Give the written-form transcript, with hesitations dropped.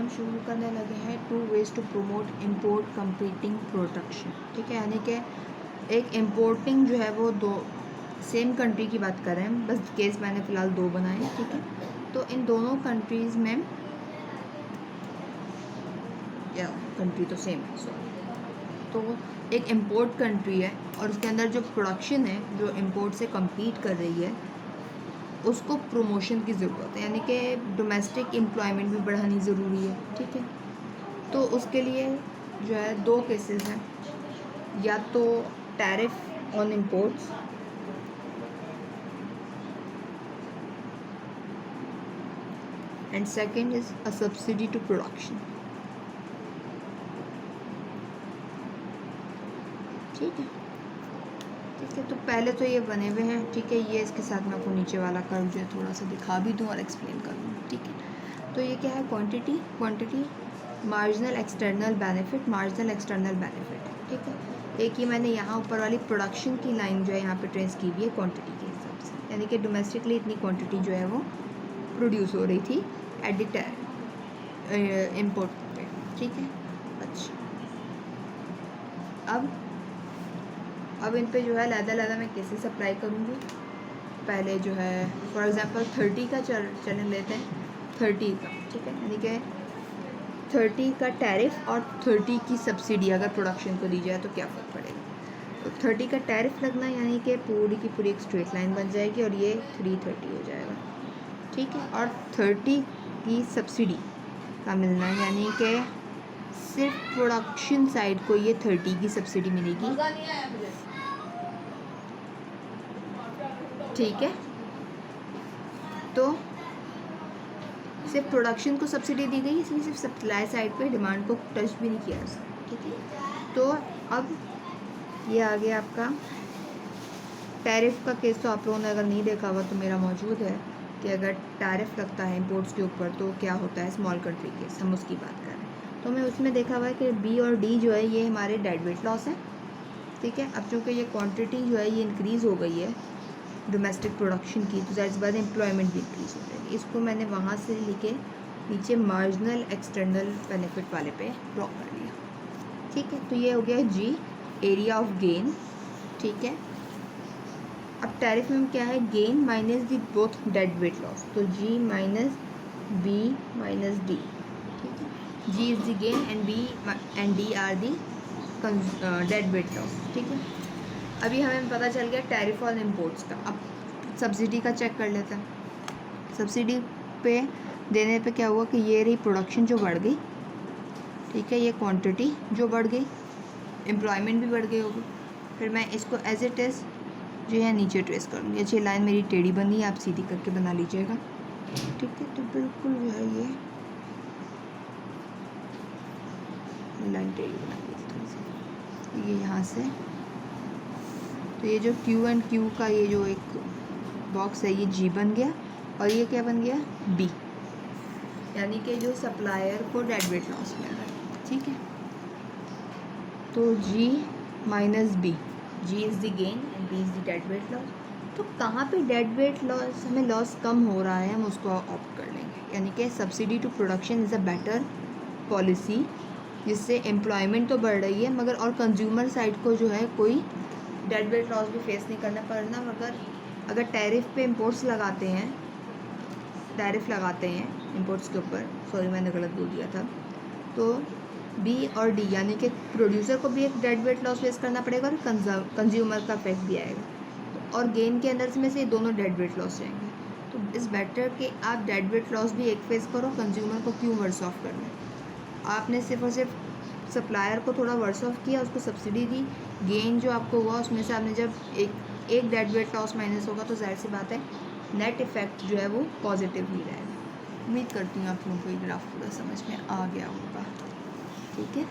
हम शुरू करने लगे हैं 2 ways to promote import competing production. ठीक है, यानी कि एक इम्पोर्टिंग जो है वो दो सेम कंट्री की बात कर रहे हैं, बस केस मैंने फ़िलहाल 2 बनाए हैं। ठीक है, तो इन दोनों कंट्रीज़ में या कंट्री तो सेम है, सॉरी, तो एक इम्पोर्ट कंट्री है और उसके अंदर जो प्रोडक्शन है जो इम्पोर्ट से कम्पीट कर रही है उसको प्रमोशन की ज़रूरत है, यानी कि डोमेस्टिक एम्प्लॉयमेंट भी बढ़ानी ज़रूरी है। ठीक है, तो उसके लिए जो है 2 केसेस हैं, या तो tariff on imports and second is a subsidy to production. ठीक है, ठीक है, तो पहले तो ये बने हुए हैं। ठीक है, ये इसके साथ मैं आपको नीचे वाला कर्व जो है थोड़ा सा दिखा भी दूँ और एक्सप्लेन कर दूँ। ठीक है, तो ये क्या है, क्वांटिटी मार्जिनल एक्सटर्नल बेनिफिट। ठीक है, एक ही मैंने यहाँ ऊपर वाली प्रोडक्शन की लाइन जो है यहाँ पे ट्रेस की हुई है क्वांटिटी के हिसाब से, यानी कि डोमेस्टिकली इतनी क्वांटिटी जो है वो प्रोड्यूस हो रही थी एट द इम्पोर्ट पे। ठीक है, अच्छा, अब इन पे जो है लहदा मैं केसेस अप्लाई करूँगी। पहले जो है फॉर एग्ज़ाम्पल 30 का चलन लेते हैं, 30 का। ठीक है, यानी कि 30 का टैरिफ और 30 की सब्सिडी अगर प्रोडक्शन को दी जाए तो क्या फ़र्क पड़ेगा। तो 30 का टैरिफ लगना यानी कि पूरी की पूरी एक स्ट्रेट लाइन बन जाएगी और ये 330 हो जाएगा। ठीक है, और 30 की सब्सिडी का मिलना यानी कि सिर्फ प्रोडक्शन साइड को ये 30 की सब्सिडी मिलेगी। ठीक है, तो सिर्फ प्रोडक्शन को सब्सिडी दी गई, इसलिए सिर्फ सप्लाई साइड पे डिमांड को टच भी नहीं किया जा सकता। ठीक है, तो अब ये आ गया आपका टैरिफ का केस। तो आप लोगों ने अगर नहीं देखा हुआ तो मेरा मौजूद है कि अगर टैरिफ लगता है इंपोर्ट्स के ऊपर तो क्या होता है स्मॉल कंट्री केस, हम उसकी बात कर रहे हैं। तो मैं उसमें देखा हुआ है कि बी और डी जो है ये हमारे डेड वेट लॉस है। ठीक है, अब चूँकि ये क्वान्टिटी जो है ये इंक्रीज़ हो गई है डोमेस्टिक प्रोडक्शन की, तो ज़ाहिर सी बात है एम्प्लॉयमेंट भी इंक्रीज़ हो जाएगी। इसको मैंने वहाँ से लेके नीचे मार्जिनल एक्सटर्नल बेनिफिट वाले पे ड्रॉ कर लिया। ठीक है, तो ये हो गया जी, एरिया ऑफ गेन। ठीक है, अब टैरिफ में क्या है, gain minus the both dead weight loss, तो G minus B minus D. ठीक है, G is the gain and B and D are the dead weight loss. ठीक है, अभी हमें पता चल गया टैरिफ ऑन इम्पोर्ट्स का। अब सब्सिडी का चेक कर लेते हैं। सब्सिडी पे देने पे क्या हुआ कि ये रही प्रोडक्शन जो बढ़ गई। ठीक है, ये क्वांटिटी जो बढ़ गई, एम्प्लॉयमेंट भी बढ़ गई होगी। फिर मैं इसको एज इट इज़ जो है नीचे ट्रेस करूँगी। अच्छी लाइन मेरी टेढ़ी बनी है, आप सीधी करके बना लीजिएगा। ठीक है, तो बिल्कुल जो है ये लाइन टेढ़ी बना ली ये यहाँ से। तो ये जो Q एंड Q का ये जो एक बॉक्स है ये G बन गया और ये क्या बन गया, B, यानी कि जो सप्लायर को डेड वेट लॉस मिल रहा है। ठीक है, तो G minus B, G is the gain and B is the dead weight loss. तो कहाँ पे डेड वेट लॉस हमें लॉस कम हो रहा है हम उसको ऑप्ट कर लेंगे, यानी कि subsidy to production is a better policy, जिससे एम्प्लॉयमेंट तो बढ़ रही है मगर और कंज्यूमर साइड को जो है कोई डेड वेट लॉस भी फेस नहीं करना पड़ना। मगर अगर टैरिफ पे इम्पोर्ट्स लगाते हैं, टैरिफ लगाते हैं इम्पोर्ट्स के ऊपर, सॉरी मैंने गलत बोल दिया था, तो बी और डी यानी कि प्रोड्यूसर को भी एक डेड वेट लॉस फेस करना पड़ेगा और कंज्यूमर का इफेक्ट भी आएगा। तो और गेन के अंदर में से दोनों डेड वेट लॉस जाएंगे। तो इट्स बेटर कि आप डेड वेट लॉस भी एक फेस करो, कंज्यूमर को क्यों वर्स ऑफ करना है। आपने सिर्फ और सिर्फ सप्लायर को थोड़ा वर्स ऑफ किया, उसको सब्सिडी दी, गेन जो आपको हुआ उसमें से आपने जब एक डेड वेट लॉस माइनस होगा तो जाहिर सी बात है नेट इफ़ेक्ट जो है वो पॉजिटिव ही रहेगा। उम्मीद करती हूँ आप लोगों को ये ग्राफ पूरा समझ में आ गया होगा। ठीक है।